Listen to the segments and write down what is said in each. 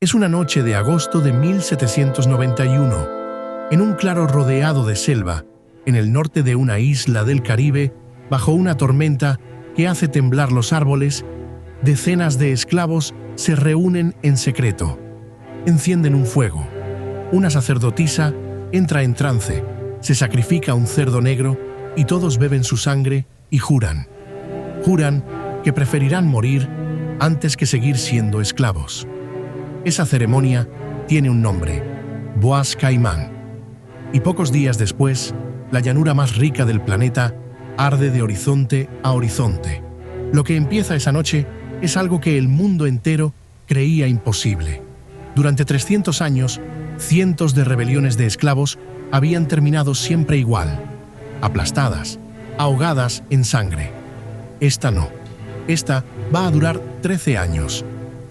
Es una noche de agosto de 1791. En un claro rodeado de selva, en el norte de una isla del Caribe, bajo una tormenta que hace temblar los árboles, decenas de esclavos se reúnen en secreto. Encienden un fuego. Una sacerdotisa entra en trance, se sacrifica un cerdo negro y todos beben su sangre y juran. Juran que preferirán morir antes que seguir siendo esclavos. Esa ceremonia tiene un nombre, Bois Caimán. Y pocos días después, la llanura más rica del planeta arde de horizonte a horizonte. Lo que empieza esa noche es algo que el mundo entero creía imposible. Durante 300 años, cientos de rebeliones de esclavos habían terminado siempre igual, aplastadas, ahogadas en sangre. Esta no. Esta va a durar 13 años.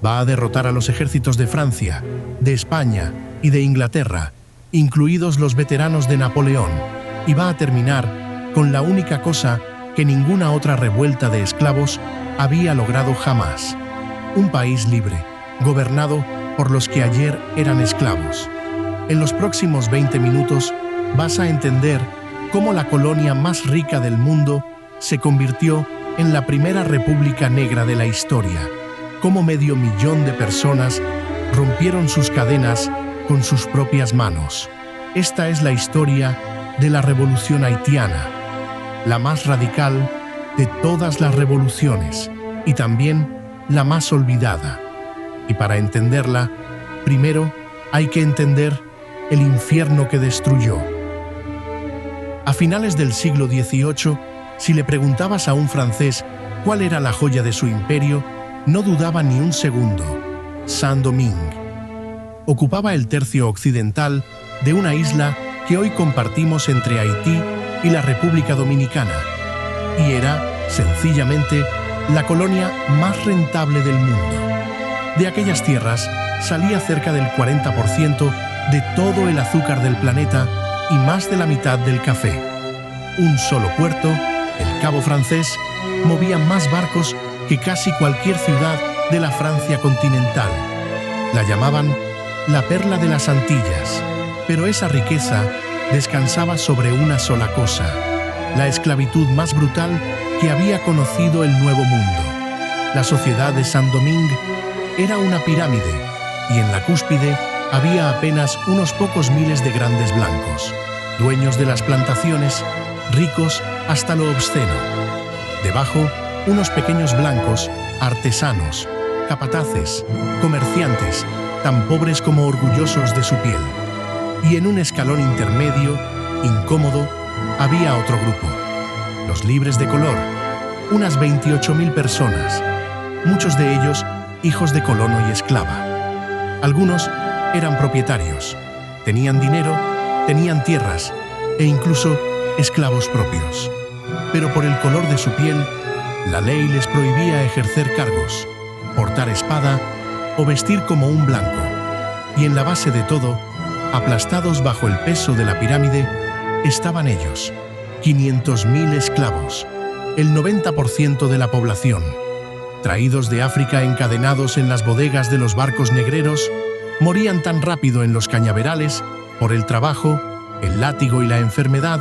Va a derrotar a los ejércitos de Francia, de España y de Inglaterra, incluidos los veteranos de Napoleón, y va a terminar con la única cosa que ninguna otra revuelta de esclavos había logrado jamás: un país libre, gobernado por los que ayer eran esclavos. En los próximos 20 minutos vas a entender cómo la colonia más rica del mundo se convirtió en la primera república negra de la historia, cómo 500,000 de personas rompieron sus cadenas con sus propias manos. Esta es la historia de la revolución haitiana, la más radical de todas las revoluciones y también la más olvidada. Y para entenderla, primero hay que entender el infierno que destruyó. A finales del siglo XVIII, si le preguntabas a un francés cuál era la joya de su imperio, no dudaba ni un segundo: Saint-Domingue. Ocupaba el tercio occidental de una isla que hoy compartimos entre Haití y la República Dominicana, y era, sencillamente, la colonia más rentable del mundo. De aquellas tierras salía cerca del 40% de todo el azúcar del planeta y más de la mitad del café. Un solo puerto, el Cabo Francés, movía más barcos que casi cualquier ciudad de la Francia continental. La llamaban la perla de las Antillas, pero esa riqueza descansaba sobre una sola cosa: la esclavitud más brutal que había conocido el Nuevo Mundo. La sociedad de Saint-Domingue era una pirámide, y en la cúspide había apenas unos pocos miles de grandes blancos, dueños de las plantaciones, ricos hasta lo obsceno. Debajo, unos pequeños blancos, artesanos, capataces, comerciantes, tan pobres como orgullosos de su piel. Y en un escalón intermedio, incómodo, había otro grupo, los libres de color, unas 28,000 personas, muchos de ellos hijos de colono y esclava. Algunos eran propietarios, tenían dinero, tenían tierras e incluso esclavos propios. Pero por el color de su piel, la ley les prohibía ejercer cargos, portar espada o vestir como un blanco. Y en la base de todo, aplastados bajo el peso de la pirámide, estaban ellos, 500,000 esclavos, el 90% de la población, traídos de África encadenados en las bodegas de los barcos negreros. Morían tan rápido en los cañaverales, por el trabajo, el látigo y la enfermedad,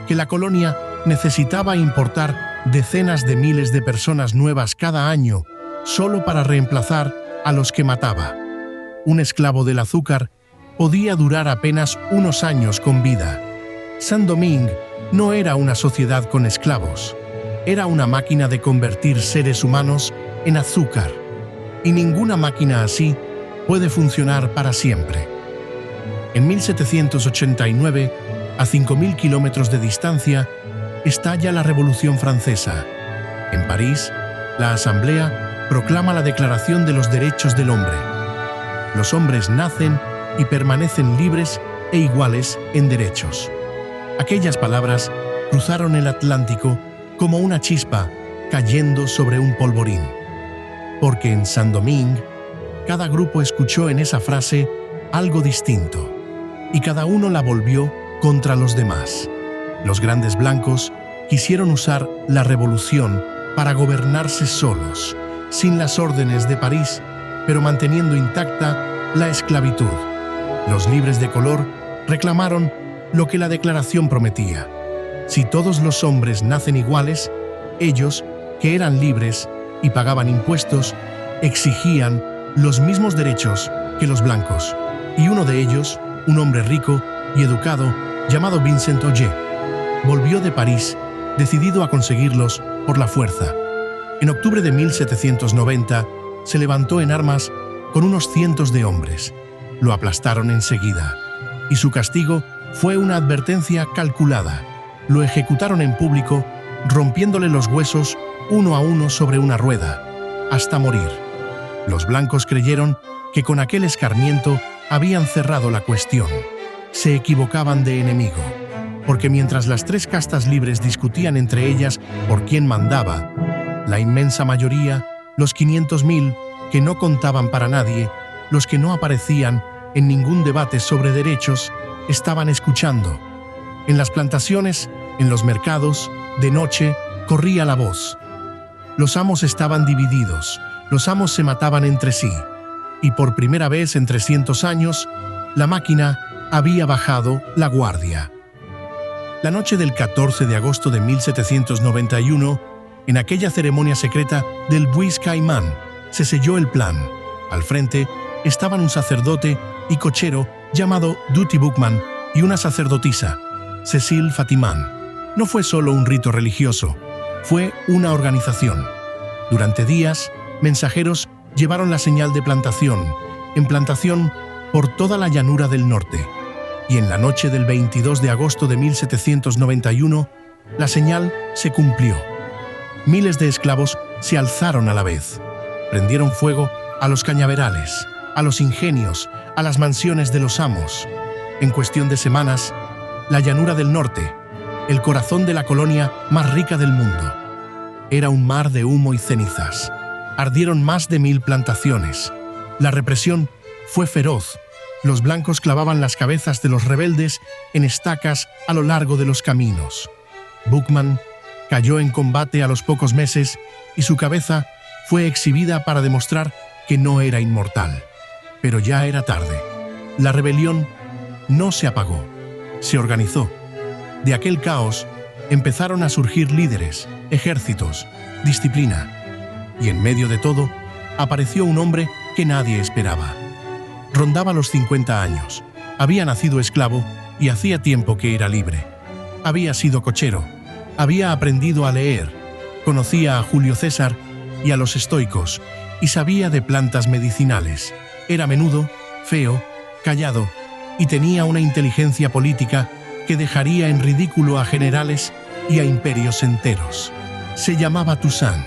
que la colonia necesitaba importar decenas de miles de personas nuevas cada año solo para reemplazar a los que mataba. Un esclavo del azúcar podía durar apenas unos años con vida. Saint-Domingue no era una sociedad con esclavos, era una máquina de convertir seres humanos en azúcar, y ninguna máquina así puede funcionar para siempre. En 1789, a 5.000 kilómetros de distancia, estalla la Revolución Francesa. En París, la Asamblea proclama la Declaración de los Derechos del Hombre. Los hombres nacen y permanecen libres e iguales en derechos. Aquellas palabras cruzaron el Atlántico como una chispa cayendo sobre un polvorín. Porque en Saint-Domingue, cada grupo escuchó en esa frase algo distinto, y cada uno la volvió contra los demás. Los grandes blancos quisieron usar la revolución para gobernarse solos, sin las órdenes de París, pero manteniendo intacta la esclavitud. Los libres de color reclamaron lo que la Declaración prometía. Si todos los hombres nacen iguales, ellos, que eran libres y pagaban impuestos, exigían los mismos derechos que los blancos. Y uno de ellos, un hombre rico y educado, llamado Vincent Ogé, volvió de París, decidido a conseguirlos por la fuerza. En octubre de 1790, se levantó en armas con unos cientos de hombres. Lo aplastaron enseguida, y su castigo fue una advertencia calculada. Lo ejecutaron en público, rompiéndole los huesos uno a uno sobre una rueda, hasta morir. Los blancos creyeron que con aquel escarmiento habían cerrado la cuestión. Se equivocaban de enemigo, porque mientras las tres castas libres discutían entre ellas por quién mandaba, la inmensa mayoría, los 500.000, que no contaban para nadie, los que no aparecían en ningún debate sobre derechos, estaban escuchando. En las plantaciones, en los mercados, de noche, corría la voz. Los amos estaban divididos, los amos se mataban entre sí, y por primera vez en 300 años, la máquina había bajado la guardia. La noche del 14 de agosto de 1791, en aquella ceremonia secreta del Buis Caimán, se selló el plan. Al frente estaban un sacerdote y cochero llamado Duty Boukman y una sacerdotisa, Cécile Fatimán. No fue solo un rito religioso, fue una organización. Durante días, mensajeros llevaron la señal de plantación en plantación por toda la llanura del norte. Y en la noche del 22 de agosto de 1791, la señal se cumplió. Miles de esclavos se alzaron a la vez. Prendieron fuego a los cañaverales, a los ingenios, a las mansiones de los amos. En cuestión de semanas, la llanura del norte, el corazón de la colonia más rica del mundo, era un mar de humo y cenizas. Ardieron más de 1000 plantaciones. La represión fue feroz. Los blancos clavaban las cabezas de los rebeldes en estacas a lo largo de los caminos. Boukman cayó en combate a los pocos meses y su cabeza fue exhibida para demostrar que no era inmortal. Pero ya era tarde. La rebelión no se apagó, se organizó. De aquel caos empezaron a surgir líderes, ejércitos, disciplina. Y en medio de todo, apareció un hombre que nadie esperaba. Rondaba los 50 años, había nacido esclavo y hacía tiempo que era libre. Había sido cochero, había aprendido a leer, conocía a Julio César y a los estoicos y sabía de plantas medicinales. Era menudo, feo, callado y tenía una inteligencia política que dejaría en ridículo a generales y a imperios enteros. Se llamaba Toussaint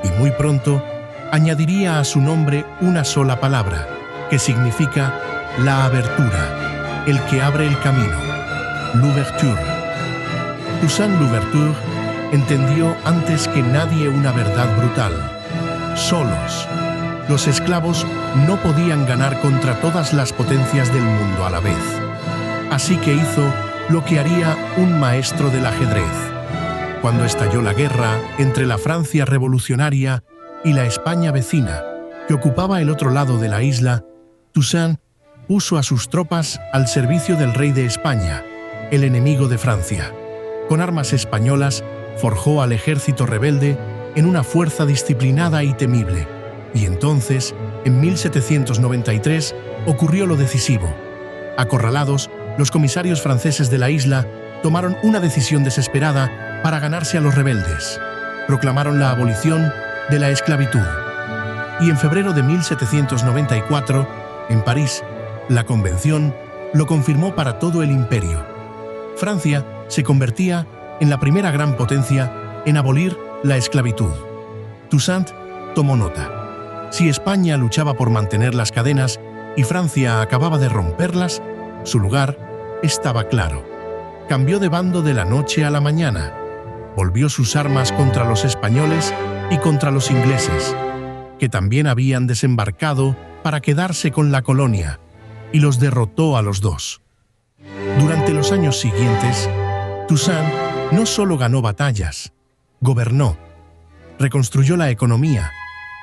y muy pronto añadiría a su nombre una sola palabra, que significa la abertura, el que abre el camino, l'ouverture. Toussaint Louverture entendió antes que nadie una verdad brutal. Solos, los esclavos no podían ganar contra todas las potencias del mundo a la vez. Así que hizo lo que haría un maestro del ajedrez. Cuando estalló la guerra entre la Francia revolucionaria y la España vecina, que ocupaba el otro lado de la isla, Toussaint puso a sus tropas al servicio del rey de España, el enemigo de Francia. Con armas españolas, forjó al ejército rebelde en una fuerza disciplinada y temible. Y entonces, en 1793, ocurrió lo decisivo. Acorralados, los comisarios franceses de la isla tomaron una decisión desesperada para ganarse a los rebeldes. Proclamaron la abolición de la esclavitud. Y en febrero de 1794, en París, la Convención lo confirmó para todo el imperio. Francia se convertía en la primera gran potencia en abolir la esclavitud. Toussaint tomó nota. Si España luchaba por mantener las cadenas y Francia acababa de romperlas, su lugar estaba claro. Cambió de bando de la noche a la mañana. Volvió sus armas contra los españoles y contra los ingleses, que también habían desembarcado para quedarse con la colonia, y los derrotó a los dos. Durante los años siguientes, Toussaint no solo ganó batallas, gobernó, reconstruyó la economía,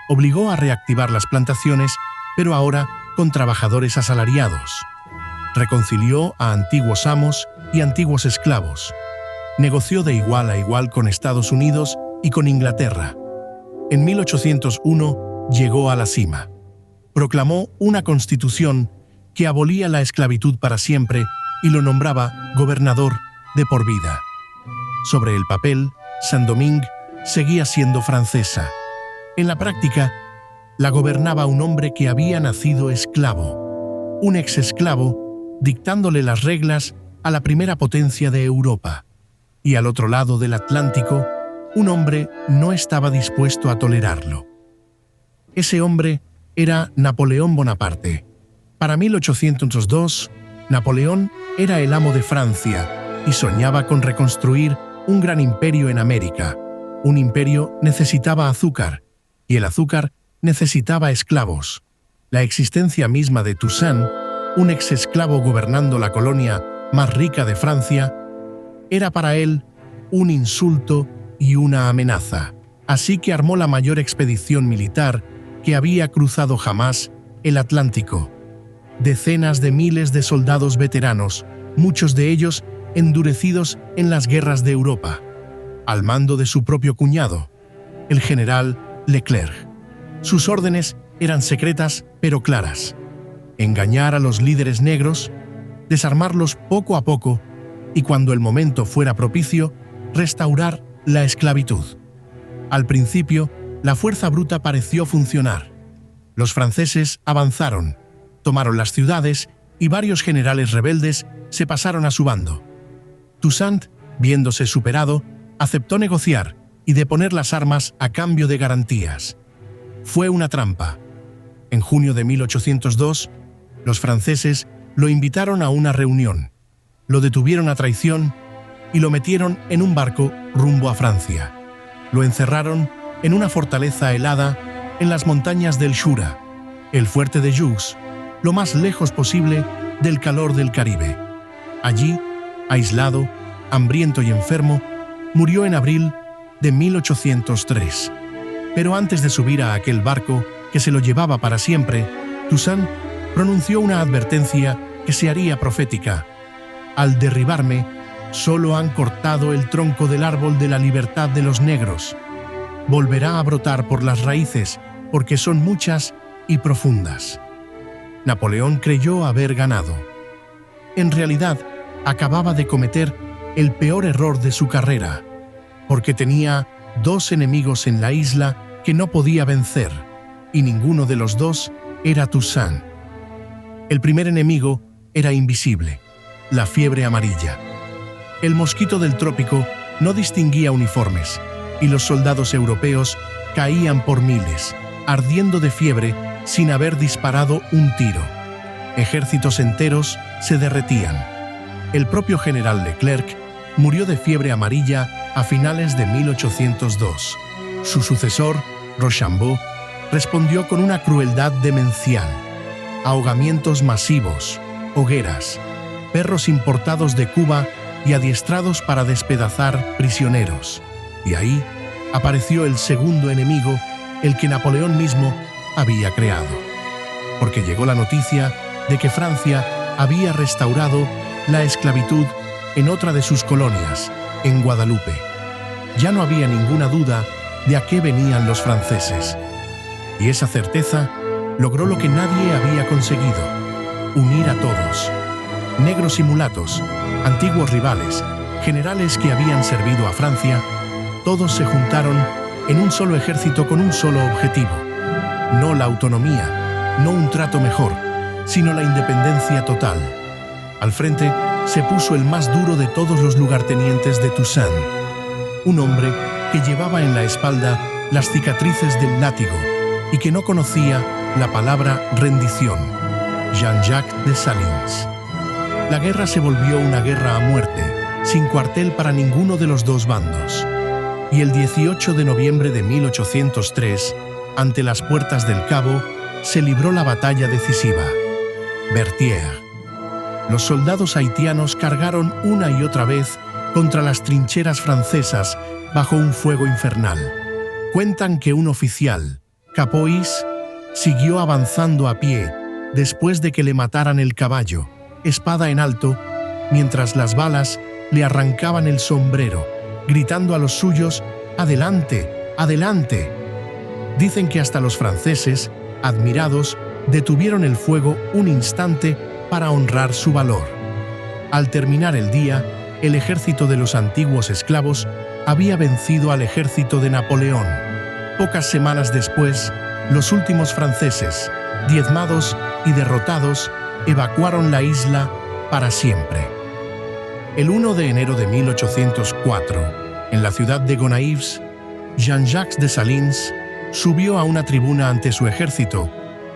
obligó a reactivar las plantaciones, pero ahora con trabajadores asalariados. Reconcilió a antiguos amos y antiguos esclavos. Negoció de igual a igual con Estados Unidos y con Inglaterra. En 1801 llegó a la cima. Proclamó una constitución que abolía la esclavitud para siempre y lo nombraba gobernador de por vida. Sobre el papel, Saint-Domingue seguía siendo francesa. En la práctica, la gobernaba un hombre que había nacido esclavo, un ex-esclavo, dictándole las reglas a la primera potencia de Europa. Y al otro lado del Atlántico, un hombre no estaba dispuesto a tolerarlo. Ese hombre era Napoleón Bonaparte. Para 1802, Napoleón era el amo de Francia y soñaba con reconstruir un gran imperio en América. Un imperio necesitaba azúcar, y el azúcar necesitaba esclavos. La existencia misma de Toussaint, un ex-esclavo gobernando la colonia más rica de Francia, era para él un insulto y una amenaza. Así que armó la mayor expedición militar que había cruzado jamás el Atlántico. Decenas de miles de soldados veteranos, muchos de ellos endurecidos en las guerras de Europa, al mando de su propio cuñado, el general Leclerc. Sus órdenes eran secretas pero claras: engañar a los líderes negros, desarmarlos poco a poco y, cuando el momento fuera propicio, restaurar la esclavitud. Al principio, la fuerza bruta pareció funcionar. Los franceses avanzaron, tomaron las ciudades y varios generales rebeldes se pasaron a su bando. Toussaint, viéndose superado, aceptó negociar y deponer las armas a cambio de garantías. Fue una trampa. En junio de 1802, los franceses lo invitaron a una reunión, lo detuvieron a traición y lo metieron en un barco rumbo a Francia. Lo encerraron en una fortaleza helada en las montañas del Jura, el fuerte de Joux, lo más lejos posible del calor del Caribe. Allí, aislado, hambriento y enfermo, murió en abril de 1803. Pero antes de subir a aquel barco que se lo llevaba para siempre, Toussaint pronunció una advertencia que se haría profética: al derribarme, solo han cortado el tronco del árbol de la libertad de los negros. Volverá a brotar por las raíces, porque son muchas y profundas. Napoleón creyó haber ganado. En realidad, acababa de cometer el peor error de su carrera, porque tenía dos enemigos en la isla que no podía vencer, y ninguno de los dos era Toussaint. El primer enemigo era invisible: la fiebre amarilla. El mosquito del trópico no distinguía uniformes, y los soldados europeos caían por miles, ardiendo de fiebre sin haber disparado un tiro. Ejércitos enteros se derretían. El propio general Leclerc murió de fiebre amarilla a finales de 1802. Su sucesor, Rochambeau, respondió con una crueldad demencial: ahogamientos masivos, hogueras, perros importados de Cuba y adiestrados para despedazar prisioneros. Y ahí apareció el segundo enemigo, el que Napoleón mismo había creado. Porque llegó la noticia de que Francia había restaurado la esclavitud en otra de sus colonias, en Guadalupe. Ya no había ninguna duda de a qué venían los franceses. Y esa certeza logró lo que nadie había conseguido: unir a todos. Negros y mulatos, antiguos rivales, generales que habían servido a Francia, todos se juntaron en un solo ejército con un solo objetivo: no la autonomía, no un trato mejor, sino la independencia total. Al frente se puso el más duro de todos los lugartenientes de Toussaint, un hombre que llevaba en la espalda las cicatrices del látigo y que no conocía la palabra rendición: Jean-Jacques Dessalines. La guerra se volvió una guerra a muerte, sin cuartel para ninguno de los dos bandos. Y el 18 de noviembre de 1803, ante las puertas del Cabo, se libró la batalla decisiva: Berthier. Los soldados haitianos cargaron una y otra vez contra las trincheras francesas bajo un fuego infernal. Cuentan que un oficial, Capois, siguió avanzando a pie después de que le mataran el caballo, espada en alto, mientras las balas le arrancaban el sombrero, gritando a los suyos: «¡Adelante! ¡Adelante!». Dicen que hasta los franceses, admirados, detuvieron el fuego un instante para honrar su valor. Al terminar el día, el ejército de los antiguos esclavos había vencido al ejército de Napoleón. Pocas semanas después, los últimos franceses, diezmados y derrotados, evacuaron la isla para siempre. El 1 de enero de 1804, en la ciudad de Gonaives, Jean-Jacques Dessalines subió a una tribuna ante su ejército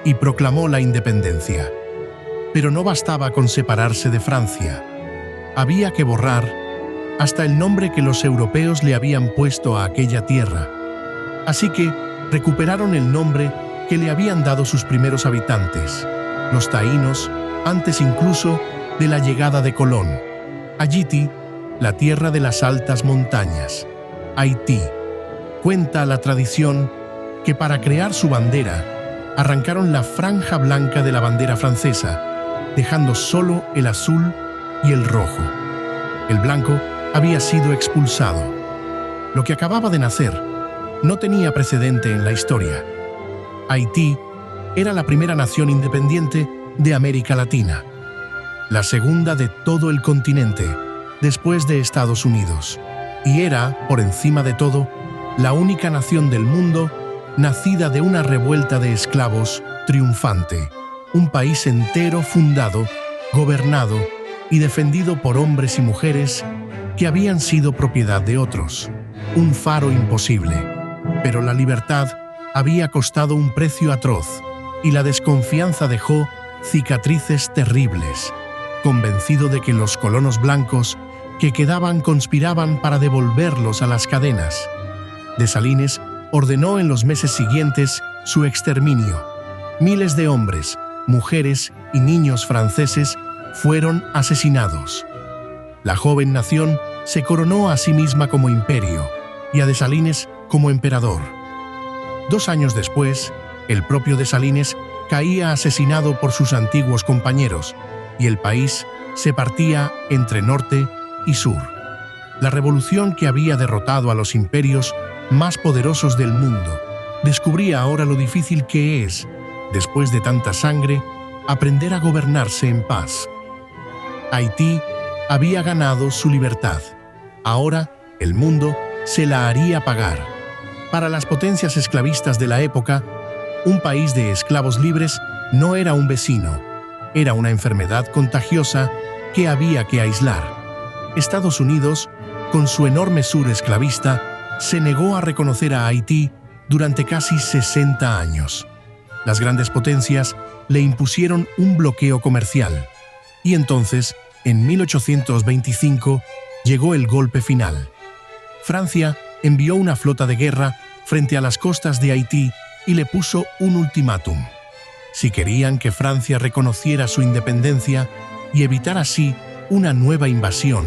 y proclamó la independencia. Pero no bastaba con separarse de Francia. Había que borrar hasta el nombre que los europeos le habían puesto a aquella tierra. Así que recuperaron el nombre que le habían dado sus primeros habitantes, los taínos, antes incluso de la llegada de Colón. Ayiti, la tierra de las altas montañas. Haití. Cuenta la tradición que para crear su bandera, arrancaron la franja blanca de la bandera francesa, dejando solo el azul y el rojo. El blanco había sido expulsado. Lo que acababa de nacer no tenía precedente en la historia. Haití era la primera nación independiente de América Latina, la segunda de todo el continente, después de Estados Unidos, y era, por encima de todo, la única nación del mundo nacida de una revuelta de esclavos triunfante, un país entero fundado, gobernado y defendido por hombres y mujeres que habían sido propiedad de otros, un faro imposible. Pero la libertad había costado un precio atroz y la desconfianza dejó cicatrices terribles, convencido de que los colonos blancos que quedaban conspiraban para devolverlos a las cadenas. Dessalines ordenó en los meses siguientes su exterminio. Miles de hombres, mujeres y niños franceses fueron asesinados. La joven nación se coronó a sí misma como imperio y a Dessalines como emperador. 2 años después, el propio Dessalines caía asesinado por sus antiguos compañeros y el país se partía entre norte y sur. La revolución que había derrotado a los imperios más poderosos del mundo descubría ahora lo difícil que es, después de tanta sangre, aprender a gobernarse en paz. Haití había ganado su libertad. Ahora, el mundo se la haría pagar. Para las potencias esclavistas de la época, un país de esclavos libres no era un vecino, era una enfermedad contagiosa que había que aislar. Estados Unidos, con su enorme sur esclavista, se negó a reconocer a Haití durante casi 60 años. Las grandes potencias le impusieron un bloqueo comercial. Y entonces, en 1825, llegó el golpe final. Francia envió una flota de guerra frente a las costas de Haití y le puso un ultimátum. Si querían que Francia reconociera su independencia y evitar así una nueva invasión,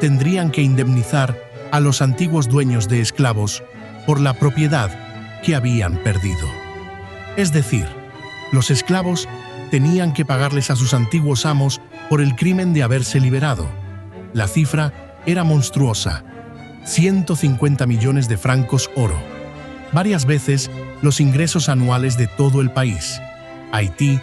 tendrían que indemnizar a los antiguos dueños de esclavos por la propiedad que habían perdido. Es decir, los esclavos tenían que pagarles a sus antiguos amos por el crimen de haberse liberado. La cifra era monstruosa: 150 millones de francos oro, varias veces los ingresos anuales de todo el país. Haití,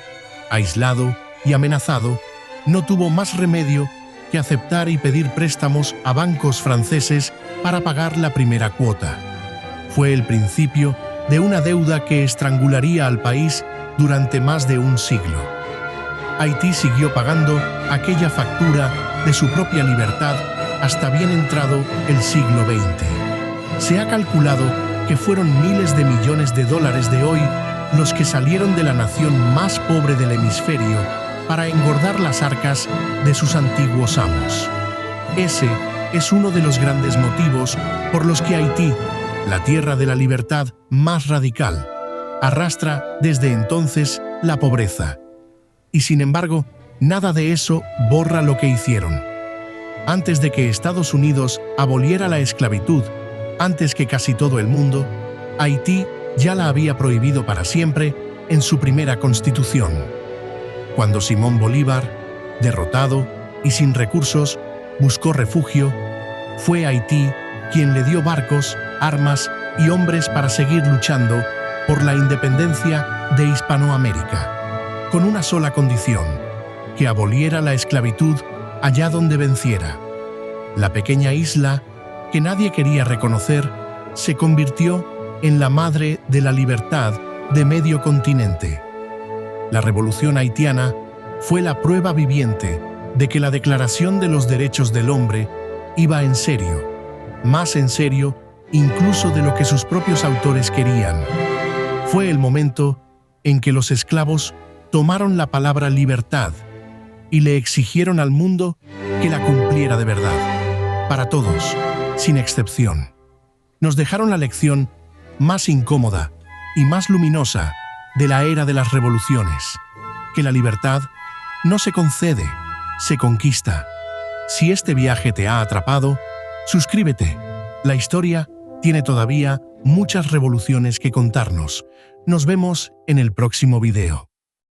aislado y amenazado, no tuvo más remedio que aceptar y pedir préstamos a bancos franceses para pagar la primera cuota. Fue el principio de una deuda que estrangularía al país durante más de un siglo. Haití siguió pagando aquella factura de su propia libertad hasta bien entrado el siglo XX. Se ha calculado que fueron miles de millones de dólares de hoy los que salieron de la nación más pobre del hemisferio para engordar las arcas de sus antiguos amos. Ese es uno de los grandes motivos por los que Haití, la tierra de la libertad más radical, arrastra desde entonces la pobreza. Y sin embargo, nada de eso borra lo que hicieron. Antes de que Estados Unidos aboliera la esclavitud, antes que casi todo el mundo, Haití ya la había prohibido para siempre en su primera constitución. Cuando Simón Bolívar, derrotado y sin recursos, buscó refugio, fue Haití quien le dio barcos, armas y hombres para seguir luchando por la independencia de Hispanoamérica, con una sola condición: que aboliera la esclavitud allá donde venciera. La pequeña isla, que nadie quería reconocer, se convirtió en la madre de la libertad de medio continente. La Revolución haitiana fue la prueba viviente de que la Declaración de los Derechos del Hombre iba en serio, más en serio incluso de lo que sus propios autores querían. Fue el momento en que los esclavos tomaron la palabra libertad y le exigieron al mundo que la cumpliera de verdad, para todos, sin excepción. Nos dejaron la lección más incómoda y más luminosa de la era de las revoluciones: que la libertad no se concede, se conquista. Si este viaje te ha atrapado, suscríbete. La historia tiene todavía muchas revoluciones que contarnos. Nos vemos en el próximo video.